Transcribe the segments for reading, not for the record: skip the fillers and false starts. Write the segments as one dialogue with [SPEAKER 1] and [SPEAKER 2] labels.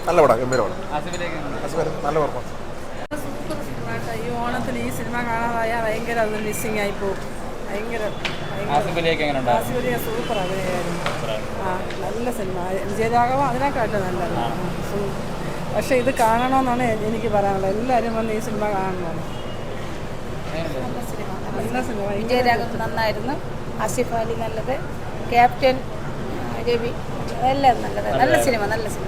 [SPEAKER 1] നല്ല പടം, ഗംഭീര പടം. നല്ല പെർഫോമൻസ്.
[SPEAKER 2] ഈ ഓണത്തിന് ഈ സിനിമ കാണാതായ ഭയങ്കര അത് മിസ്സിങ് ആയി പോകും. ഭയങ്കര സൂപ്പർ അഭിനയമായിരുന്നു. നല്ല സിനിമ. വിജയരാഘവൻ അതിനെക്കാട്ടും നല്ലതാണ്. പക്ഷേ ഇത് കാണണമെന്നാണ് എനിക്ക് പറയാനുള്ളത്. എല്ലാവരും വന്ന് ഈ സിനിമ കാണണമെന്നാണ്. നല്ല സിനിമ.
[SPEAKER 3] വിജയരാഘവൻ നന്നായിരുന്നു. ആസിഫ് അലി നല്ലത്. ക്യാപ്റ്റൻ രവി എല്ലാം നല്ലത്. നല്ല സിനിമ, നല്ല ഇഷ്ടം.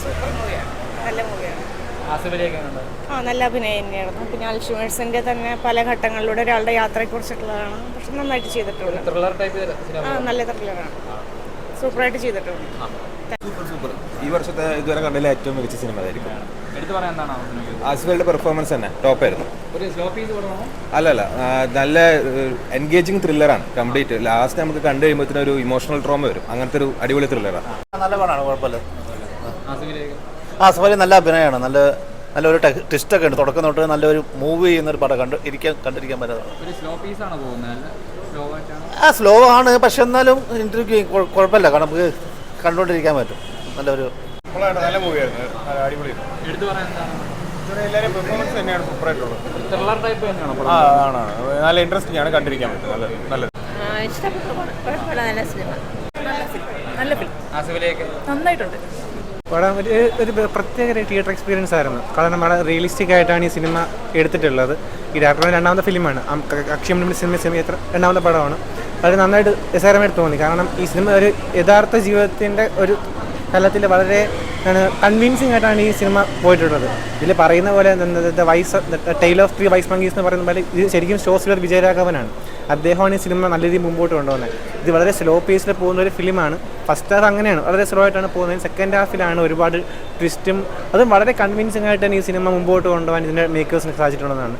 [SPEAKER 2] സൂപ്പർ മൂവിയാണ്, നല്ല മൂവിയാണ്.
[SPEAKER 3] നല്ല അഭിനയം തന്നെയായിരുന്നു. പിന്നെ അൽഷിമേഴ്സിൻ്റെ തന്നെ പല ഘട്ടങ്ങളിലൂടെ ഒരാളുടെ യാത്രയെക്കുറിച്ചിട്ടുള്ളതാണ്. പക്ഷെ നന്നായിട്ട് ചെയ്തിട്ടുള്ളത്. നല്ല ത്രില്ലറാണ്. സൂപ്പറായിട്ട് ചെയ്തിട്ടുണ്ട്.
[SPEAKER 1] സൂപ്പർ. ഈ വർഷത്തെ ഇതുവരെ കണ്ടതിലെ ഏറ്റവും മികച്ച സിനിമ ആയിരിക്കും. ആസിഫലിന്റെ പെർഫോമൻസ് തന്നെ ടോപ്പായിരുന്നു. അല്ലല്ല, നല്ല എൻഗേജിങ് ത്രില്ലറാണ് കംപ്ലീറ്റ്. ലാസ്റ്റ് നമുക്ക് കണ്ടു കഴിയുമ്പോഴത്തേനും ഒരു ഇമോഷണൽ ട്രോമ വരും. അങ്ങനത്തെ ഒരു അടിപൊളി ത്രില്ലറാണ്.
[SPEAKER 4] നല്ല പടമാണ്, കുഴപ്പമില്ല. ആസിഫ് അലി നല്ല അഭിനയമാണ്. നല്ലൊരു ട്വിസ്റ്റൊക്കെ ഉണ്ട്. തുടക്കം തൊട്ട് നല്ലൊരു മൂവ് ചെയ്യുന്നൊരു പടം കണ്ടിരിക്കാൻ പറ്റുന്നതാണ്. സ്ലോ ആണ്, പക്ഷെ എന്നാലും ഇന്റർവ്യൂ കുഴപ്പമില്ല. കാരണം നമുക്ക് കണ്ടുകൊണ്ടിരിക്കാൻ പറ്റും.
[SPEAKER 1] നല്ല മൂവിയായിരുന്നു, അടിപൊളി. എല്ലാവരും പെർഫോമൻസ് തന്നെയാണ് സൂപ്പറായിട്ടുള്ളത്. ആണ്, നല്ല ഇൻട്രസ്റ്റിംഗ് ആണ്, കണ്ടിരിക്കാൻ പറ്റും. നല്ലത്.
[SPEAKER 2] നല്ല ഫിലിം. നന്നായിട്ടുണ്ട്.
[SPEAKER 5] പടം ഒരു പ്രത്യേക തിയേറ്റർ എക്സ്പീരിയൻസ് ആയിരുന്നു. കാരണം വളരെ റിയലിസ്റ്റിക് ആയിട്ടാണ് ഈ സിനിമ എടുത്തിട്ടുള്ളത്. ഈ ഡയറക്ടറുടെ രണ്ടാമത്തെ ഫിലിമാണ്. അക്ഷയം സിനിമ രണ്ടാമത്തെ പടമാണ്. വളരെ നന്നായിട്ട് രസകരമായിട്ട് തോന്നി. കാരണം ഈ സിനിമ ഒരു യഥാർത്ഥ ജീവിതത്തിൻ്റെ ഒരു തലത്തിൽ വളരെ കൺവിൻസിങ് ആയിട്ടാണ് ഈ സിനിമ പോയിട്ടുള്ളത്. ഇതിൽ പറയുന്ന പോലെ ടൈൽ ഓഫ് 3 വൈസ് മങ്കീസ് എന്ന് പറയുന്ന പോലെ ഇത് ശരിക്കും ഷോസിലർ വിജയരാഘവനാണ്. അദ്ദേഹമാണ് ഈ സിനിമ നല്ല രീതിയിൽ മുമ്പോട്ട് കൊണ്ടുപോകുന്നത്. ഇത് വളരെ സ്ലോ പേസിൽ പോകുന്ന ഒരു ഫിലിമാണ്. ഫസ്റ്റ് ഹാഫ് അങ്ങനെയാണ്, വളരെ സ്ലോ ആയിട്ടാണ് പോകുന്നത്. സെക്കൻഡ് ഹാഫിലാണ് ഒരുപാട് ട്വിസ്റ്റും അതും വളരെ കൺവിൻസിങ് ആയിട്ട് തന്നെ ഈ സിനിമ മുമ്പോട്ട് കൊണ്ടുപോകാൻ ഇതിൻ്റെ മേക്കേഴ്സിന് സാധിച്ചിട്ടുള്ളതാണ്.